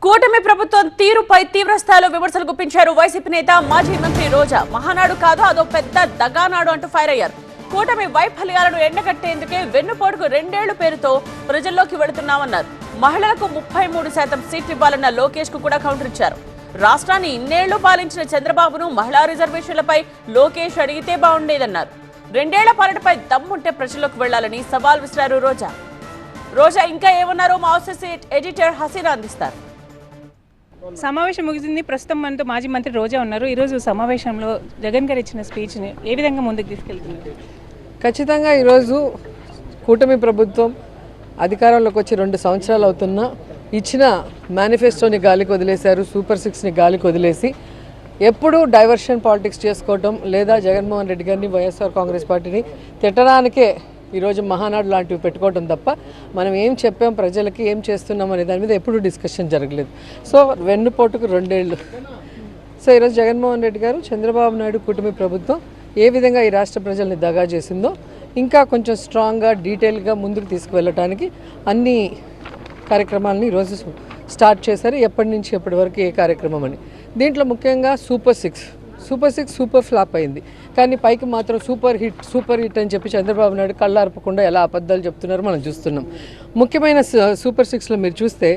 కూటమి ప్రభుత్వం తీరుపై తీవ్ర స్థాయిలో విమర్శలు గుప్పించారు వైసీపీ నేత మాజీ మంత్రి రోజా. మహానాడు కాదు అదో పెద్ద దగానాడు అంటూ ఫైర్ అయ్యారు. కూటమి వైఫల్యాలను ఎండగట్టేందుకే వెన్నుపోటుకు 2 ఏళ్ల పేరుతో ప్రజల్లోకి వెళుతున్నామన్నారు. మహిళలకు 33% సీట్లు ఇవ్వాలన్న లోకేష్ కు కూడా కౌంటర్ ఇచ్చారు. రాష్ట్రాన్ని ఇన్నేళ్లు పాలించిన చంద్రబాబును మహిళా రిజర్వేషన్లపై లోకేష్ అడిగితే బాగుండేదన్నారు. 2 ఏళ్ల పాలనపై దమ్ముంటే ప్రజల్లోకి వెళ్లాలని సవాల్ విసిరారు రోజా. ఇంకా ఏమన్నారో మా ఎడిటర్ హసీనా అందిస్తారు. సమావేశం ముగిసింది. ప్రస్తుతం మనతో మాజీ మంత్రి రోజా ఉన్నారు. ఈరోజు సమావేశంలో జగన్ గారు ఇచ్చిన స్పీచ్ని ఏ విధంగా ముందుకు తీసుకెళ్తున్నారు? ఖచ్చితంగా ఈరోజు కూటమి ప్రభుత్వం అధికారంలోకి వచ్చి 2 సంవత్సరాలు అవుతున్నా ఇచ్చిన మేనిఫెస్టోని గాలికి వదిలేశారు. సూపర్ 6ని గాలికి వదిలేసి ఎప్పుడూ డైవర్షన్ పాలిటిక్స్ చేసుకోవటం లేదా జగన్మోహన్ రెడ్డి గారిని వైఎస్ఆర్ కాంగ్రెస్ పార్టీని తిట్టడానికే ఈరోజు మహానాడు లాంటివి పెట్టుకోవటం తప్ప మనం ఏం చెప్పాం ప్రజలకి, ఏం చేస్తున్నాం అనే దాని మీద ఎప్పుడూ డిస్కషన్ జరగలేదు. సో వెన్నుపోటుకు 2 ఏళ్ళు. సో ఈరోజు జగన్మోహన్ రెడ్డి గారు, చంద్రబాబు నాయుడు కూటమి ప్రభుత్వం ఏ విధంగా ఈ రాష్ట్ర ప్రజల్ని దగా చేసిందో ఇంకా కొంచెం స్ట్రాంగ్గా డీటెయిల్గా ముందుకు తీసుకువెళ్ళటానికి అన్ని కార్యక్రమాలని ఈరోజు స్టార్ట్ చేశారు. ఎప్పటి నుంచి ఎప్పటి వరకు ఏ కార్యక్రమం అని. దీంట్లో ముఖ్యంగా సూపర్ 6 సూపర్ ఫ్లాప్ అయింది. కానీ పైకి మాత్రం సూపర్ హిట్ అని చెప్పి చంద్రబాబు నాయుడు కళ్ళార్పకుండా ఎలా అబద్ధాలు చెప్తున్నారో మనం చూస్తున్నాం. ముఖ్యమైన సూపర్ 6లో మీరు చూస్తే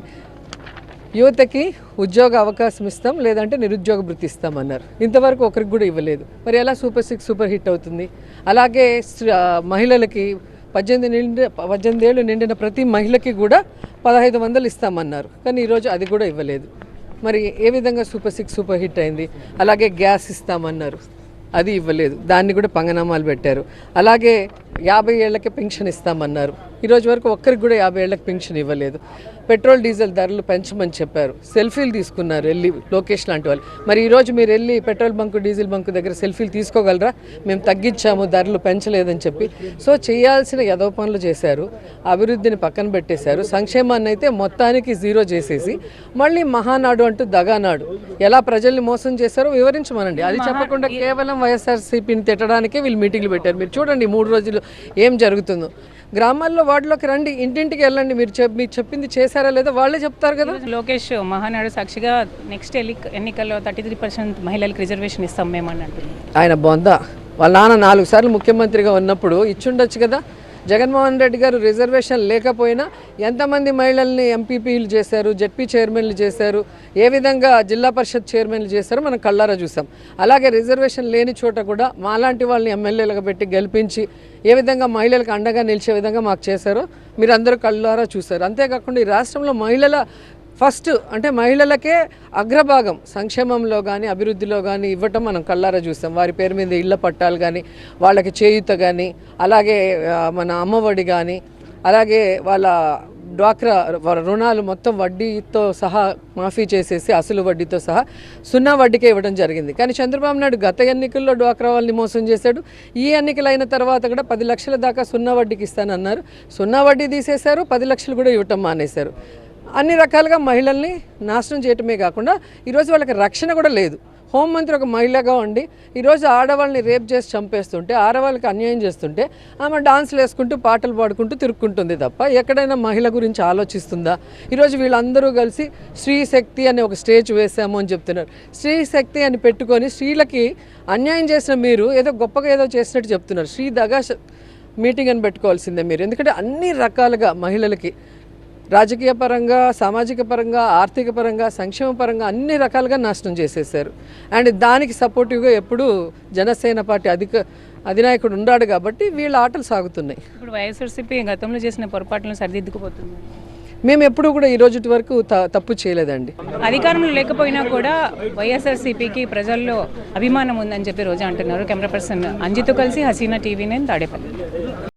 యువతకి ఉద్యోగ అవకాశం ఇస్తాం, లేదంటే నిరుద్యోగ భృతి ఇస్తామన్నారు. ఇంతవరకు ఒకరికి కూడా ఇవ్వలేదు. మరి ఎలా సూపర్ 6 సూపర్ హిట్ అవుతుంది? అలాగే మహిళలకి 18 ఏళ్ళు నిండిన ప్రతి మహిళకి కూడా 1500 ఇస్తామన్నారు. కానీ ఈరోజు అది కూడా ఇవ్వలేదు. మరి ఏ విధంగా సూపర్ 6 సూపర్ హిట్ అయింది? అలాగే గ్యాస్ ఇస్తామన్నారు, అది ఇవ్వలేదు. దాన్ని కూడా పంగనామాలు పెట్టారు. అలాగే 50 ఏళ్లకే పెన్షన్ ఇస్తామన్నారు. ఈరోజు వరకు ఒక్కరికి కూడా 50 ఏళ్లకు పెన్షన్ ఇవ్వలేదు. పెట్రోల్ డీజిల్ ధరలు పెంచమని చెప్పారు. సెల్ఫీలు తీసుకున్నారు వెళ్ళి లోకేష్ లాంటి వాళ్ళు. మరి ఈరోజు మీరు వెళ్ళి పెట్రోల్ బంకు డీజిల్ బంకు దగ్గర సెల్ఫీలు తీసుకోగలరా? మేము తగ్గించాము, ధరలు పెంచలేదని చెప్పి. సో చేయాల్సిన యదో పనులు చేశారు, అభివృద్ధిని పక్కన పెట్టేశారు. సంక్షేమాన్ని అయితే మొత్తానికి జీరో చేసేసి మళ్ళీ మహానాడు అంటూ దగానాడు ఎలా ప్రజల్ని మోసం చేశారో వివరించమనండి. అది చెప్పకుండా కేవలం వైఎస్ఆర్సీపీని తిట్టడానికే వీళ్ళు మీటింగ్లు పెట్టారు. మీరు చూడండి 3 రోజులు ఏం జరుగుతుందో. గ్రామాల్లో వార్డులోకి రండి, ఇంటింటికి వెళ్ళండి. మీరు చెప్పింది చేశారా లేదా వాళ్ళే చెప్తారు కదా. లోకేష్ మహానాడు సాక్షిగా నెక్స్ట్ ఎన్నికల్లో 33% మహిళలకు రిజర్వేషన్ ఇస్తాం మేమని అంటున్నారు. ఆయన బొంద. వాళ్ళ నాన్న 4 సార్లు ముఖ్యమంత్రిగా ఉన్నప్పుడు ఇచ్చుండొచ్చు కదా. జగన్మోహన్ రెడ్డి గారు రిజర్వేషన్ లేకపోయినా ఎంతమంది మహిళల్ని ఎంపీపీలు చేశారు, జెడ్పీ చైర్మన్లు చేశారు, ఏ విధంగా జిల్లా పరిషత్ చైర్మన్లు చేశారో మనం కళ్ళారా చూసాం. అలాగే రిజర్వేషన్ లేని చోట కూడా మాలాంటి వాళ్ళని ఎమ్మెల్యేలుగా పెట్టి గెలిపించి ఏ విధంగా మహిళలకు అండగా నిలిచే విధంగా మాకు చేశారో మీరు అందరూ కళ్ళారా చూశారు. అంతేకాకుండా ఈ రాష్ట్రంలో మహిళల ఫస్ట్ అంటే మహిళలకే అగ్రభాగం సంక్షేమంలో కానీ అభివృద్ధిలో కానీ ఇవ్వటం మనం కళ్ళారా చూస్తాం. వారి పేరు మీద ఇళ్ల పట్టాలు కానీ, వాళ్ళకి చేయూత కానీ, అలాగే మన అమ్మఒడి కానీ, అలాగే వాళ్ళ డ్వాక్రా రుణాలు మొత్తం వడ్డీతో సహా మాఫీ చేసేసి అసలు వడ్డీతో సహా 0 వడ్డీకే ఇవ్వడం జరిగింది. కానీ చంద్రబాబు నాయుడు గత ఎన్నికల్లో డ్వాక్రా వాళ్ళని మోసం చేశాడు. ఈ ఎన్నికలు అయిన తర్వాత కూడా 10 లక్షల దాకా 0 వడ్డీకి ఇస్తానన్నారు. 0 వడ్డీ తీసేశారు, 10 లక్షలు కూడా ఇవ్వటం మానేశారు. అన్ని రకాలుగా మహిళల్ని నాశనం చేయటమే కాకుండా ఈరోజు వాళ్ళకి రక్షణ కూడా లేదు. హోంమంత్రి ఒక మహిళగా ఉండి ఈరోజు ఆడవాళ్ళని రేప్ చేసి చంపేస్తుంటే, ఆడవాళ్ళకి అన్యాయం చేస్తుంటే ఆమె డాన్స్లు వేసుకుంటూ పాటలు పాడుకుంటూ తిరుక్కుంటుంది తప్ప ఎక్కడైనా మహిళ గురించి ఆలోచిస్తుందా? ఈరోజు వీళ్ళందరూ కలిసి స్త్రీ శక్తి అనే ఒక స్టేజ్ వేసాము అని చెప్తున్నారు. స్త్రీ శక్తి అని పెట్టుకొని స్త్రీలకి అన్యాయం చేసిన మీరు ఏదో గొప్పగా ఏదో చేసినట్టు చెప్తున్నారు. స్త్రీ దగా మీటింగ్ అని పెట్టుకోవాల్సిందే మీరు. ఎందుకంటే అన్ని రకాలుగా మహిళలకి రాజకీయ పరంగా, సామాజిక పరంగా, ఆర్థిక పరంగా, సంక్షేమ పరంగా అన్ని రకాలుగా నాశనం చేసేసారు. అండ్ దానికి సపోర్టివ్గా ఎప్పుడూ జనసేన పార్టీ అధినాయకుడు ఉన్నాడు కాబట్టి వీళ్ళ ఆటలు సాగుతున్నాయి. ఇప్పుడు వైఎస్ఆర్సీపీ గతంలో చేసిన పొరపాట్లను సరిదిద్దుకుపోతుంది. మేము ఎప్పుడూ కూడా ఈ రోజు వరకు తప్పు చేయలేదండి. అధికారంలో లేకపోయినా కూడా వైఎస్ఆర్సీపీకి ప్రజల్లో అభిమానం ఉందని చెప్పి రోజా అంటున్నారు. కెమెరా పర్సన్ అంజితో కలిసి హసీనా, TV9 తాడేపల్లి.